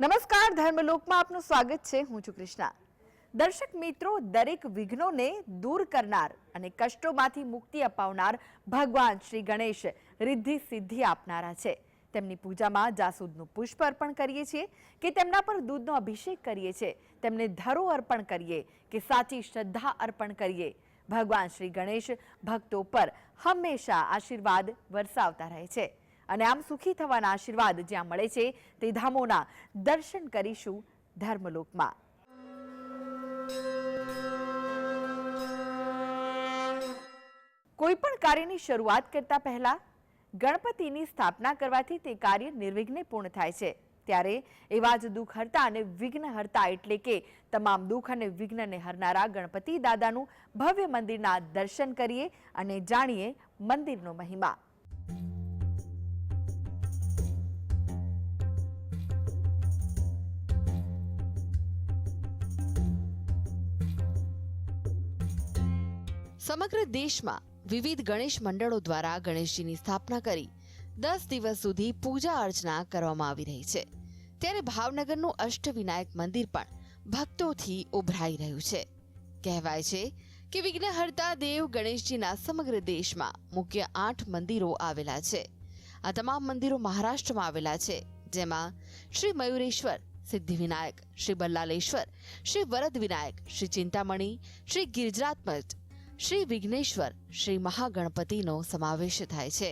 નમસ્કાર, ધર્મલોકમાં આપનું સ્વાગત છે। હું છું કૃષ્ણા। દર્શક મિત્રો, દરેક વિઘ્નોને દૂર કરનાર અને કષ્ટોમાંથી મુક્તિ અપાવનાર ભગવાન શ્રી ગણેશ રિદ્ધિ સિદ્ધિ આપનારા છે। તેમની પૂજામાં જાસૂદનું પુષ્પ અર્પણ કરીએ છીએ કે તેમના પર દૂધનો અભિષેક કરીએ છીએ, તેમને ધરો અર્પણ કરીએ કે સાચી શ્રદ્ધા અર્પણ કરીએ, ભગવાન શ્રી ગણેશ ભક્તો પર હંમેશા આશીર્વાદ વરસાવતા રહે છે। અને આમ સુખી થવાના આશીર્વાદ જ્યાં મળે છે તે ધામોના દર્શન કરીશું ધર્મલોકમાં। કોઈ પણ કાર્યની શરૂઆત કરતા પહેલા ગણપતિની સ્થાપના કરવાથી તે કાર્ય નિર્વિઘ્ને પૂર્ણ થાય છે। ત્યારે એવા જ દુઃખહર્તા અને વિઘ્નહર્તા એટલે કે તમામ દુઃખ અને વિઘ્નને હરનારા ગણપતિ દાદાનું ભવ્ય મંદિરના દર્શન કરીએ અને જાણીએ મંદિરનો મહિમા। સમગ્ર દેશમાં વિવિધ ગણેશ મંડળો દ્વારા ગણેશજીની સ્થાપના કરી 10 દિવસ સુધી પૂજા અર્ચના કરવામાં આવી રહી છે। ત્યારે ભાવનગરનું અષ્ટવિનાયક મંદિર પણ ભક્તોથી ઉભરાઈ રહ્યું છે। કહેવાય છે કે વિઘ્નહર્તા દેવ ગણેશજીના સમગ્ર દેશમાં મુખ્ય 8 મંદિરો આવેલા છે। આ તમામ મંદિરો મહારાષ્ટ્રમાં આવેલા છે, જેમાં શ્રી મયુરેશ્વર, સિદ્ધિવિનાયક, શ્રી બલ્લાલેશ્વર, શ્રી વરદ વિનાયક, શ્રી ચિંતામણી, શ્રી ગિરિજરાજમઠ, શ્રી વિઘ્નેશ્વર, શ્રી મહાગણપતિનો સમાવેશ થાય છે।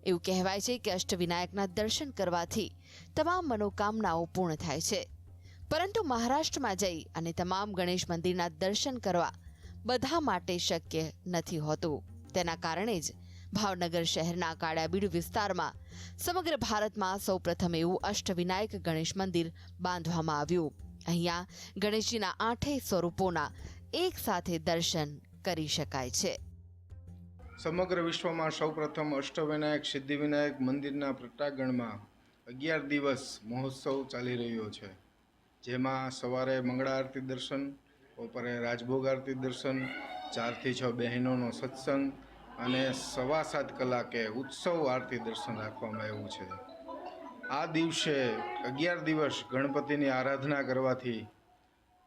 એવું કહેવાય છે કે અષ્ટવિનાયકના દર્શન કરવાથી તમામ મનોકામનાઓ પૂર્ણ થાય છે, પરંતુ મહારાષ્ટ્રમાં જઈ અને તમામ ગણેશ મંદિરના દર્શન કરવા બધા માટે શક્ય નથી હોતું। તેના કારણે જ ભાવનગર શહેરના કાળિયાબીડ વિસ્તારમાં સમગ્ર ભારતમાં સૌપ્રથમ એવું અષ્ટવિનાયક ગણેશ મંદિર બાંધવામાં આવ્યું। અહીંયા ગણેશજીના 8 સ્વરૂપોના એક સાથે દર્શન કરી શકાય છે। સમગ્ર વિશ્વમાં સૌપ્રથમ અષ્ટવિનાયક સિદ્ધિવિનાયક મંદિરના પ્રટાગણમાં 11 દિવસ મહોત્સવ ચાલી રહ્યો છે, જેમાં સવારે મંગળા આરતી દર્શન, બપોરે રાજભોગ આરતી દર્શન, 4 થી 6 બહેનોનો સત્સંગ અને 7.25 કલાકે ઉત્સવ આરતી દર્શન રાખવામાં આવ્યું છે। આ દિવસે 11 દિવસ ગણપતિની આરાધના કરવાથી,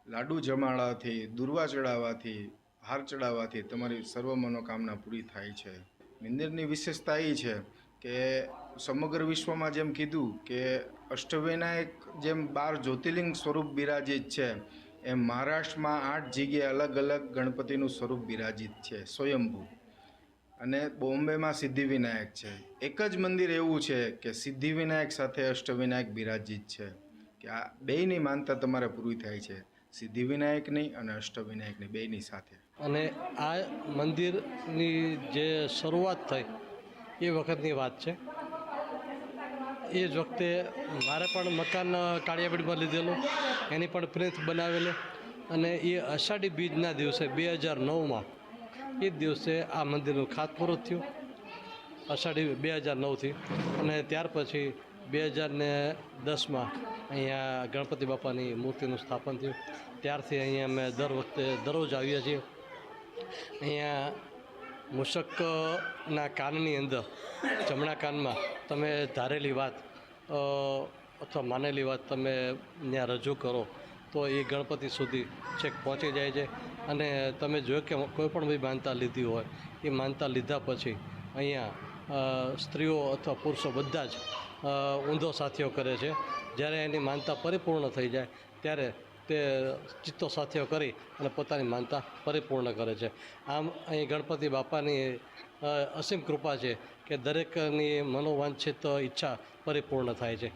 લાડુ જમાડવાથી, દુર્વા ચડાવવાથી, હાર ચડાવવાથી તમારી સર્વ મનોકામના પૂરી થાય છે। મંદિરની વિશેષતા એ છે કે સમગ્ર વિશ્વમાં જેમ કીધું કે અષ્ટવિનાયક જેમ 12 જ્યોતિર્લિંગ સ્વરૂપ બિરાજિત છે, એમ મહારાષ્ટ્રમાં 8 જગ્યાએ અલગ અલગ ગણપતિનું સ્વરૂપ બિરાજિત છે સ્વયંભૂ। અને બોમ્બેમાં સિદ્ધિવિનાયક છે। એક જ મંદિર એવું છે કે સિદ્ધિવિનાયક સાથે અષ્ટવિનાયક બિરાજિત છે, કે આ બેયની માનતા તમારે પૂરી થાય છે, સિદ્ધિવિનાયકની અને અષ્ટવિનાયકની બેયની સાથે। અને આ મંદિરની જે શરૂઆત થઈ એ વખતની વાત છે। એ જ વખતે મારે પણ મકાન કાળિયાબીડમાં લીધેલું, એની પણ પ્રિન્ટ બનાવેલી, અને એ અષાઢી બીજના દિવસે 2009માં એ જ દિવસે આ મંદિરનું ખાતમુહૂર્ત થયું, અષાઢી 2009થી। અને ત્યાર પછી 2010માં અહીંયા ગણપતિ બાપાની મૂર્તિનું સ્થાપન થયું। ત્યારથી અહીંયા અમે દર વખતે દરરોજ આવીએ છીએ। અહીંયા મૂષકના કાનની અંદર, જમણા કાનમાં તમે ધારેલી વાત અથવા માનેલી વાત તમે ત્યાં રજૂ કરો તો એ ગણપતિ સુધી છેક પહોંચી જાય છે। અને તમે જોયો કે કોઈ પણ ભાઈ માનતા લીધી હોય, એ માનતા લીધા પછી અહીંયા સ્ત્રીઓ અથવા પુરુષો બધા જ ઊંધો સાથીઓ કરે છે। જ્યારે એની માનતા પરિપૂર્ણ થઈ જાય ત્યારે તે ચિત્તો સાથીઓ કરી અને પોતાની માનતા પરિપૂર્ણ કરે છે। આમ અહીં ગણપતિ બાપાની અસીમ કૃપા છે કે દરેકની મનોવાંછિત ઈચ્છા પરિપૂર્ણ થાય છે।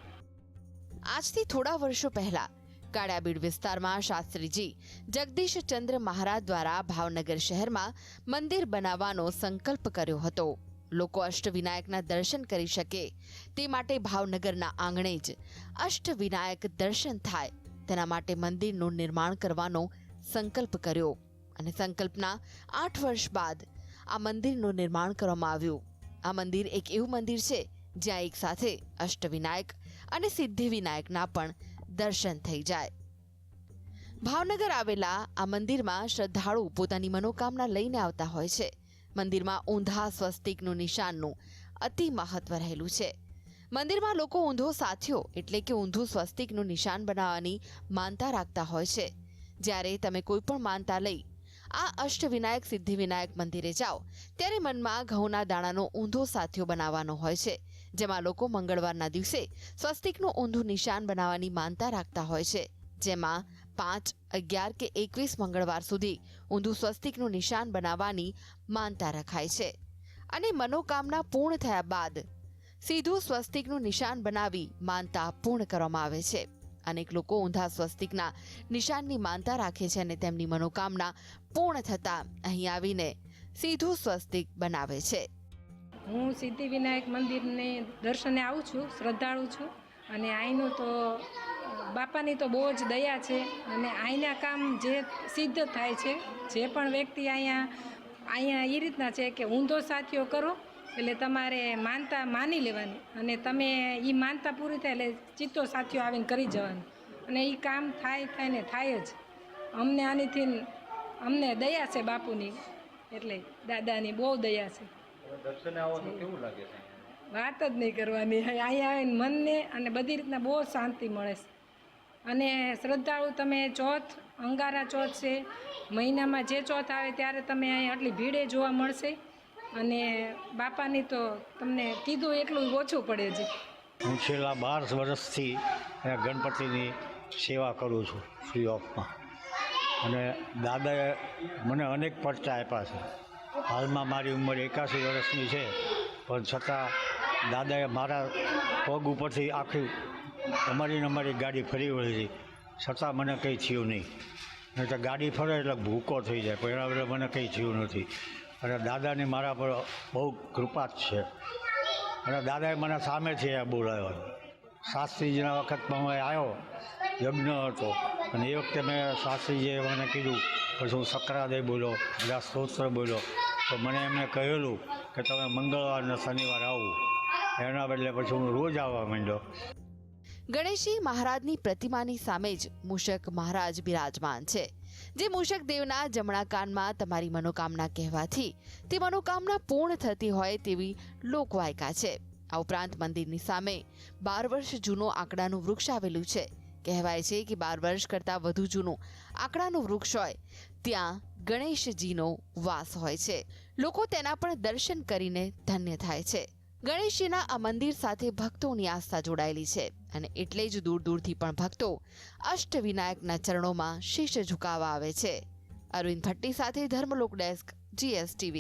આજથી થોડા વર્ષો પહેલા કાળિયાબીડ વિસ્તારમાં શાસ્ત્રીજી જગદીશચંદ્ર મહારાજ દ્વારા ભાવનગર શહેરમાં મંદિર બનાવવાનો સંકલ્પ કર્યો હતો। લોકો અષ્ટવિનાયકના દર્શન કરી શકે તે માટે ભાવનગરના આંગણે જ અષ્ટવિનાયક દર્શન થાય તેના માટે મંદિરનું નિર્માણ કરવાનો સંકલ્પ કર્યો, અને સંકલ્પના 8 વર્ષ બાદ આ મંદિરનું નિર્માણ કરવામાં આવ્યું। આ મંદિર એક એવું મંદિર છે જ્યાં એક સાથે અષ્ટવિનાયક અને સિદ્ધિવિનાયકના પણ દર્શન થઈ જાય। ભાવનગર આવેલા આ મંદિરમાં શ્રદ્ધાળુ પોતાની મનોકામના લઈને આવતા હોય છે। મંદિરમાં ઊંધા સ્વસ્તિકનું નિશાનનું અતિ મહત્વ રહેલું છે। મંદિરમાં લોકો ઊંધો સાથિયો એટલે કે ઊંધું સ્વસ્તિકનું નિશાન બનાવવાની માનતા રાખતા હોય છે. જ્યારે તમે કોઈ પણ માનતા લઈ આ અષ્ટવિનાયક સિદ્ધિવિનાયક મંદિરે જાઓ ત્યારે મનમાં ઘઉંના દાણાનો ઊંધો સાથિયો બનાવવાનો હોય છે, જેમાં લોકો મંગળવારના દિવસે સ્વસ્તિકનું ઊંધું નિશાન બનાવવાની માનતા રાખતા હોય છે, જેમાં 5, 11 કે 21 મંગળવાર સુધી ઊંધું સ્વસ્તિકનું નિશાન બનાવવાની માનતા રખાય છે અને મનોકામના પૂર્ણ થયા બાદ સીધું સ્વસ્તિકનું નિશાન બનાવી માનતા પૂર્ણ કરવામાં આવે છે. અનેક લોકો ઊંધા સ્વસ્તિકના નિશાનની માનતા રાખે છે અને તેમની મનોકામના પૂર્ણ થતાં અહીં આવીને સીધું સ્વસ્તિક બનાવે છે. હું સિદ્ધિવિનાયક મંદિરને દર્શને આવું છું, શ્રદ્ધાળુ છું અને અહીંનું તો બાપાની તો બહુ જ દયા છે અને અહીંના કામ જે સિદ્ધ થાય છે. જે પણ વ્યક્તિ અહીંયા એ રીતના છે કે ઊંધો સાથિયો કરો એટલે તમારે માનતા માની લેવાની અને તમે એ માનતા પૂરી થાય એટલે ચિત્તો સાથિયો આવીને કરી જવાનું અને એ કામ થાય ને થાય જ. અમને આનીથી અમને દયા છે બાપુની, એટલે દાદાની બહુ દયા છે. દર્શને આવો તો કેવું લાગે છે? વાત જ નહીં કરવાની. અહીંયા આવીને મનને અને બધી રીતના બહુ શાંતિ મળે છે. અને શ્રદ્ધાળુ તમે ચોથ, અંગારા ચોથ છે, મહિનામાં જે ચોથ આવે ત્યારે તમે અહીં આટલી ભીડે જોવા મળશે અને બાપાની તો તમને કીધું એટલું ઓછું પડે છે. હું છેલ્લા 12 વર્ષથી ગણપતિની સેવા કરું છું ફ્રી ઓફમાં અને દાદાએ મને અનેક પરચા આપ્યા છે. હાલમાં મારી ઉંમર 81 વર્ષની છે, પણ છતાં દાદાએ મારા પગ ઉપરથી આખી અમારી ગાડી ફરી વળી હતી, છતાં મને કંઈ થયું નહીં. નહીં તો ગાડી ફરે એટલે ભૂકો થઈ જાય, પણ એના બદલે મને કંઈ થયું નથી. અને દાદાની મારા પર બહુ કૃપા જ છે અને દાદાએ મને સામેથી બોલાવ્યો. શાસ્ત્રીજીના વખતમાં હું આવ્યો, યજ્ઞ હતો અને એ વખતે મેં શાસ્ત્રીજીએ મને કીધું, પછી હું સકરાદય બોલ્યો, બધા સ્તોત્ર બોલ્યો, તો મને એમણે કહેલું કે તમે મંગળવાર અને શનિવાર આવું. એના બદલે પછી હું રોજ આવવા માંડ્યો. ગણેશજી મહારાજની પ્રતિમાની સામે જ મૂષક મહારાજ બિરાજમાન છે, જે મૂષક દેવના જમણા કાનમાં તમારી મનોકામના કહેવાથી તે મનોકામના પૂર્ણ થતી હોય તેવી લોકવાયકા છે. આ ઉપરાંત મંદિરની સામે 12 વર્ષ જૂનું આંકડાનું વૃક્ષ આવેલું છે. કહેવાય છે કે 12 વર્ષ કરતાં વધુ જૂનું આંકડાનું વૃક્ષ હોય ત્યાં ગણેશજીનો વાસ હોય છે. લોકો તેના પણ દર્શન કરીને ધન્ય થાય છે. ગણેશજીના આ મંદિર સાથે ભક્તોની આસ્થા જોડાયેલી છે અને એટલે જ દૂર દૂરથી પણ ભક્તો અષ્ટવિનાયકના ચરણોમાં શીશ ઝુકાવવા આવે છે. અરવિંદ ભટ્ટી સાથે ધર્મલોક ડેસ્ક, GSTV.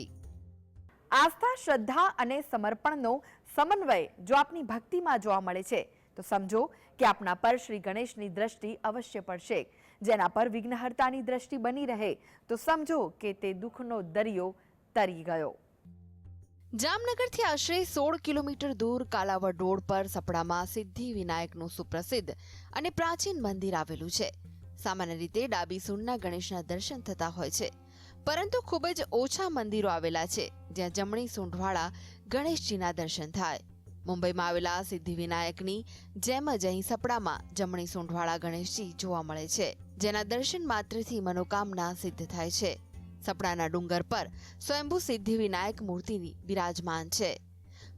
આસ્થા, શ્રદ્ધા અને સમર્પણનો સમન્વય જો આપની ભક્તિમાં જોવા મળે છે તો સમજો કે આપના પર શ્રી ગણેશની દ્રષ્ટિ અવશ્ય પડશે. જેના પર વિઘ્નહર્તાની દ્રષ્ટિ બની રહે તો સમજો કે તે દુઃખનો દરિયો તરી ગયો. જામનગરથી આશરે 16 કિલોમીટર દૂર કાલાવડ રોડ પર સપડામાં સિદ્ધિવિનાયકનું સુપ્રસિદ્ધ અને પ્રાચીન મંદિર આવેલું છે. સામાન્ય રીતે ડાબી સૂંઢના ગણેશના દર્શન થતા હોય છે, પરંતુ ખૂબ જ ઓછા મંદિરો આવેલા છે જ્યાં જમણી સૂંઢવાળા ગણેશજીના દર્શન થાય. મુંબઈમાં આવેલા સિદ્ધિવિનાયકની જેમ જ અહીં સપડામાં જમણી સૂંઢવાળા ગણેશજી જોવા મળે છે, જેના દર્શન માત્રથી મનોકામના સિદ્ધ થાય છે. સપડાના ડુંગર પર સ્વયંભૂ સિદ્ધિવિનાયક મૂર્તિ બિરાજમાન છે.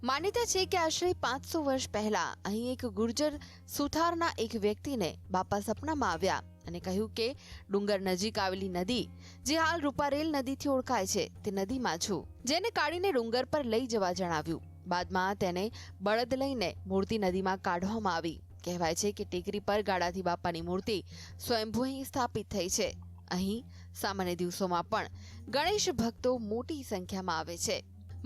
માન્યતા છે કે આશરે 500 વર્ષ પહેલા અહીં એક ગુર્જર સુથારના એક વ્યક્તિને બાપા સપનામાં આવ્યા અને કહ્યું કે ડુંગર નજીક આવેલી નદી, જે હાલ રૂપારેલ નદીથી ઓળખાય છે, તે નદીમાં છું, જેને કાઢીને ડુંગર પર લઈ જવા જણાવ્યું. બાદમાં તેને બળદ લઈને મૂર્તિ નદીમાં કાઢવામાં આવી. કહેવાય છે કે ટેકરી પર ગાડાથી બાપાની મૂર્તિ સ્વયંભૂ અહીં સ્થાપિત થઈ છે. અહીં સામાન્ય દિવસોમાં પણ ગણેશ ભક્તો મોટી સંખ્યામાં આવે છે.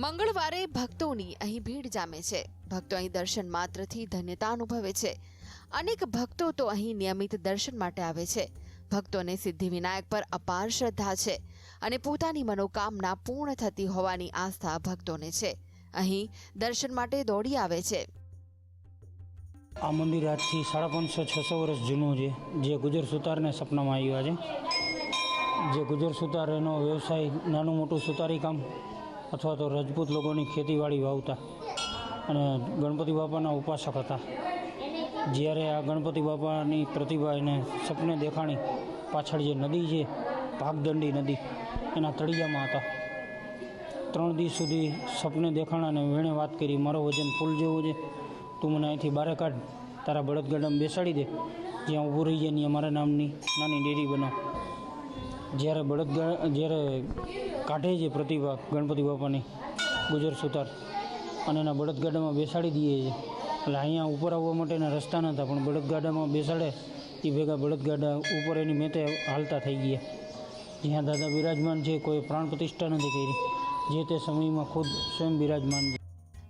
મંગળવારે ભક્તોની અહીં ભીડ જામે છે. ભક્તો અહીં દર્શન માત્રથી ધન્યતા અનુભવે છે. અનેક ભક્તો તો અહીં નિયમિત દર્શન માટે આવે છે. ભક્તોને સિદ્ધિવિનાયક પર અપાર શ્રદ્ધા છે અને પોતાની મનોકામના પૂર્ણ થતી હોવાની આસ્થા ભક્તોને છે. અહીં દર્શન માટે દોડી આવે છે. આ મંદિર આજથી 550-600 વર્ષ જૂનું છે, જે ગુજર સુતારને સપનામાં આવ્યા છે. જે ગુજર સુતાર એનો વ્યવસાય નાનું મોટું સુતારી કામ અથવા તો રજપૂત લોકોની ખેતીવાડી વાવતા અને ગણપતિ બાપાના ઉપાસક હતા. જ્યારે આ ગણપતિ બાપાની પ્રતિભા એને સપને દેખાણી, પાછળ જે નદી છે ભાગદંડી નદી, એના તળિયામાં હતા. 3 દિવસ સુધી સપને દેખાણા અને વેણે વાત કરી, મારો વજન ફૂલ જેવું છે, તું મને અહીંથી બહાર કાઢ, તારા બળદગાડામાં બેસાડી દે, જ્યાં ઊભું રહી જાય ત્યાં મારા નામની નાની ડેરી બનાવ. જ્યારે કાઢે છે પ્રતિભા ગણપતિ બાપાની ગુજર સુતાર અને એના બળદગાડામાં બેસાડી દઈએ છે. એટલે અહીંયા ઉપર આવવા માટેના રસ્તા નહોતા, પણ બળદગાડામાં બેસાડે એ ભેગા બળદગાડા ઉપર એની મેતે હાલતા થઈ ગયા. જ્યાં દાદા બિરાજમાન છે, કોઈ પ્રાણ પ્રતિષ્ઠા નથી કરી, જે તે સમયમાં ખુદ સ્વયં બિરાજમાન છે.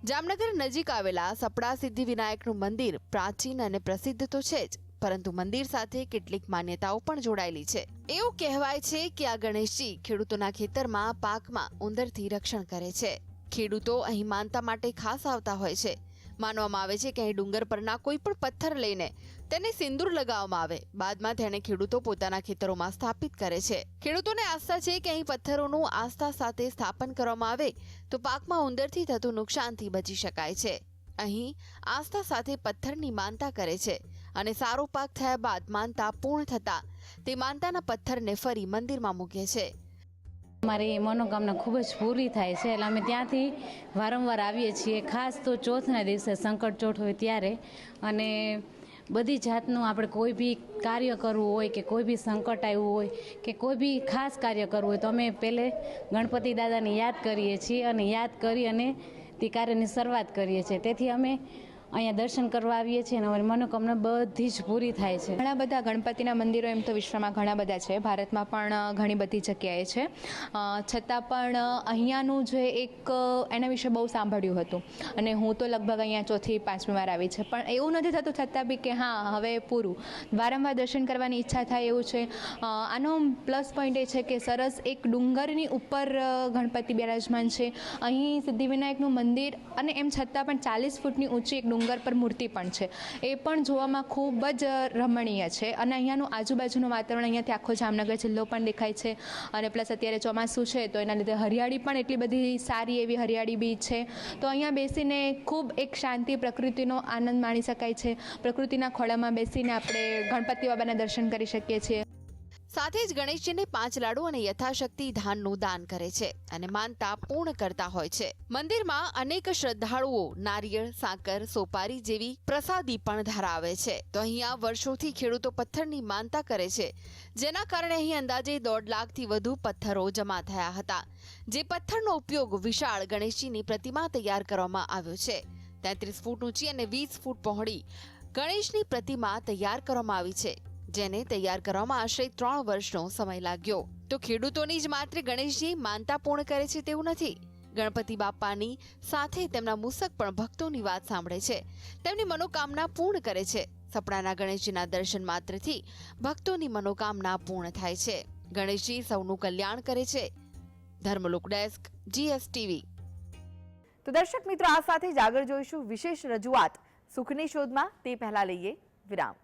જામનગર નજીક આવેલા સપડા સિદ્ધિ વિનાયકનું મંદિર પ્રાચીન અને પ્રસિદ્ધ તો છે જ, પરંતુ મંદિર સાથે કેટલીક માન્યતાઓ પણ જોડાયેલી છે. એવું કહેવાય છે કે આ ગણેશજી ખેડૂતોના ખેતરમાં પાકમાં ઉંદરથી રક્ષણ કરે છે. ખેડૂતો અહીં માનતા માટે ખાસ આવતા હોય છે. માનવામાં આવે છે કે અહીં ડુંગર પરના કોઈ પણ પથ્થર લઈને તેને સિંદૂર લગાવવામાં આવે, બાદમાં તેને ખેડૂતો પોતાના ખેતરોમાં સ્થાપિત કરે છે. ખેડૂતોને આસ્થા છે કે અહીં પથ્થરોનું આસ્થા સાથે સ્થાપન કરવામાં આવે તો પાકમાં ઉંદરથી થતું નુકસાનથી બચી શકાય છે. અહીં આસ્થા સાથે પથ્થરની માનતા કરે છે અને સારો પાક થયા બાદ માનતા પૂર્ણ થતા તે માનતાના પથ્થરને ફરી મંદિરમાં મૂકે છે. અમારી મનોકામના ખૂબ જ પૂરી થાય છે, એટલે અમે ત્યાંથી વારંવાર આવીએ છીએ. ખાસ તો ચોથના દિવસે સંકટ ચોથ હોય ત્યારે, અને બધી જાતનું આપણે કોઈ બી કાર્ય કરવું હોય કે કોઈ બી સંકટ આવ્યું હોય કે કોઈ બી ખાસ કાર્ય કરવું હોય તો અમે પહેલે ગણપતિ દાદાને યાદ કરીએ છીએ અને યાદ કરી અને તે કાર્યની શરૂઆત કરીએ છીએ. તેથી અમે અહીંયા દર્શન કરવા આવીએ છીએ અને અમારી મનોકામના બધી જ પૂરી થાય છે. ઘણા બધા ગણપતિના મંદિરો એમ તો વિશ્વમાં ઘણા બધા છે, ભારતમાં પણ ઘણી બધી જગ્યાએ છે, છતાં પણ અહીંયાનું જે એક એના વિશે બહુ સાંભળ્યું હતું અને હું તો લગભગ અહીંયા 4થી 5મી વાર આવી છે, પણ એવું નથી થતું છતાં બી કે હા હવે પૂરું, વારંવાર દર્શન કરવાની ઈચ્છા થાય એવું છે. આનો પ્લસ પોઈન્ટ એ છે કે સરસ એક ડુંગરની ઉપર ગણપતિ બિરાજમાન છે. અહીં સિદ્ધિવિનાયકનું મંદિર અને એમ છતાં પણ 40 ફૂટની ઊંચી એક ડુંગર પર મૂર્તિ પણ છે, એ પણ જોવામાં ખૂબ જ રમણીય છે. અને અહીંયાનું આજુબાજુનું વાતાવરણ, અહીંયાથી આખો જામનગર જિલ્લો પણ દેખાય છે અને પ્લસ અત્યારે ચોમાસું છે તો એના લીધે હરિયાળી પણ એટલી બધી સારી એવી હરિયાળી બી છે. તો અહીંયા બેસીને ખૂબ એક શાંતિ, પ્રકૃતિનો આનંદ માણી શકાય છે. પ્રકૃતિના ખોળામાં બેસીને આપણે ગણપતિ બાબાના દર્શન કરી શકીએ છીએ. સાથે જ ગણેશજીને 5 લાડુ અને યથાશક્તિ ધાનનું દાન કરે છે અને માનતા પૂર્ણ કરતા હોય છે. મંદિરમાં અનેક શ્રદ્ધાળુઓ નારિયેળ, સાકર, સોપારી જેવી પ્રસાદી પણ ધરાવે છે. તો અહીંયા વર્ષોથી ખેડૂતો પથ્થરની માનતા કરે છે, જેના કારણે અહીં અંદાજે 1.5 લાખથી વધુ પથ્થરો જમા થયા હતા. જે પથ્થરનો ઉપયોગ વિશાળ ગણેશજીની પ્રતિમા તૈયાર કરવામાં આવ્યો છે. 33 ફૂટ ઊંચી અને 20 ફૂટ પહોળી ગણેશની પ્રતિમા તૈયાર કરવામાં આવી છે, જેને તૈયાર કરવામાં આશરે 3 વર્ષનો સમય લાગ્યો. તો ખેડૂતોની જ માત્ર ગણેશજી માનતા પૂર્ણ કરે છે તેવું નથી. ગણપતિ બાપાની સાથે તેમના મૂસક પણ ભક્તોની વાત સાંભળે છે, તેમની મનોકામના પૂર્ણ કરે છે. સપડાના ગણેશજીના દર્શન માત્રથી ભક્તોની મનોકામના પૂર્ણ થાય છે. ગણેશજી સૌનું કલ્યાણ કરે છે. Dharmalok desk, GSTV. તો દર્શક મિત્રો, આ સાથે જ આગળ જોઈશું વિશેષ રજૂઆત સુખની શોધમાં. તે પહેલા લઈએ વિરામ.